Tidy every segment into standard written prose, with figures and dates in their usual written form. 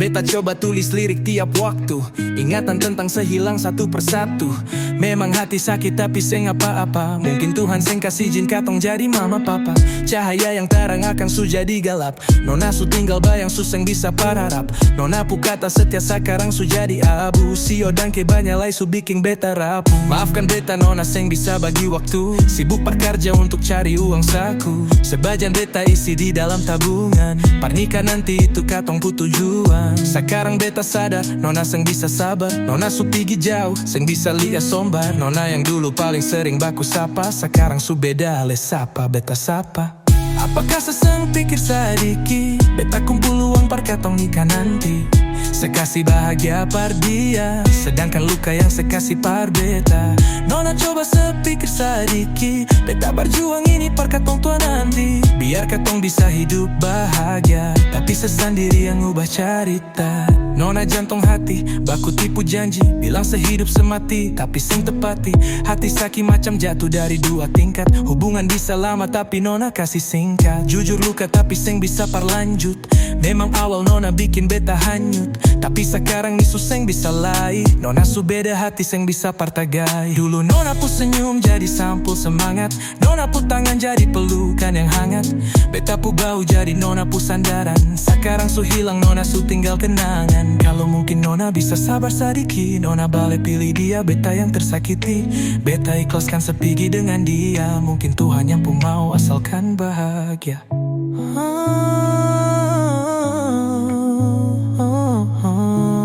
Beta coba tulis lirik tiap waktu, ingatan tentang sehilang satu persatu. Memang hati sakit tapi seng apa-apa. Mungkin Tuhan seng kasih izin katong jadi mama papa. Cahaya yang terang akan su jadi gelap. Nona su tinggal bayang su seng bisa pararap. Nona pu kata setia sekarang su jadi abu. Sio dan ke banyalai su bikin beta rapuh. Maafkan beta nona seng bisa bagi waktu. Sibuk perkerja untuk cari uang saku. Sebagian beta isi di dalam tabungan. Pernikah nanti itu katong pu tujuan. Sekarang beta sadar, nona seng bisa sabar. Nona su pergi jauh, seng bisa lihat sombar. Nona yang dulu paling sering baku sapa, sekarang su beda ale sapa, beta sapa. Apakah seseng pikir sedikit, beta kumpul uang par katong nikah nanti. Sekasih bahagia par dia, sedangkan luka yang sekasih par beta. Nona coba sepikir sedikit, beta berjuang ini par katong tua nanti. Biar katong bisa hidup bahagia, tapi sesendiri yang ubah cerita. Nona jantung hati, baku tipu janji, bilang sehidup semati, tapi seng tepati. Hati sakit macam jatuh dari 2 tingkat. Hubungan bisa lama tapi nona kasih singkat. Jujur luka tapi seng bisa parlanjut. Memang awal nona bikin beta hanyut, tapi sekarang nih su seng bisa lai. Nona su beda hati seng bisa partagai. Dulu nona pu senyum jadi sampul semangat. Nona pu tangan jadi pelukan yang hangat. Beta pu bau jadi nona pu sandaran. Sekarang su hilang nona su tinggal kenangan. Kalau mungkin nona bisa sabar sedikit, nona balik pilih dia, beta yang tersakiti. Beta ikhlaskan sepigi dengan dia. Mungkin Tuhan yang pun mau asalkan bahagia.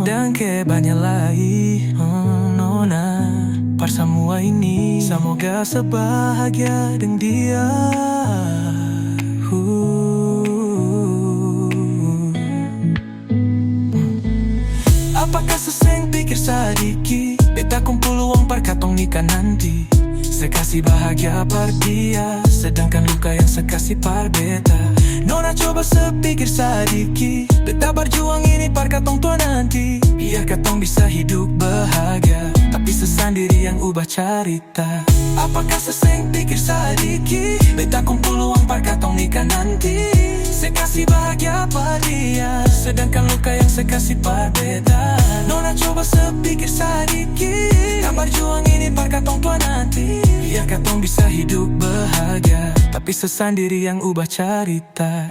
Dan ke banyak lagi nona par semua ini. Semoga sebahagia dengan dia. Apakah seseng pikir sedikit, beta kumpul uang par katong nikah nanti. Sekasih bahagia par dia, sedangkan luka yang sekasih par beta. Nona coba sepikir sedikit, beta berjuang ini par katong tua nanti. Biar katong bisa hidup bahagia, tapi sesendiri yang ubah cerita. Apakah seseng pikir sedikit, beta kumpul uang par katong nikah nanti. Sekasih bahagia par dia, sedangkan luka yang sekasih par beta. Nona coba sepikir sedikit, tak berjuang ini par katong tua nanti. Biar katong bisa hidup bahagia, tapi sesendiri yang ubah cerita.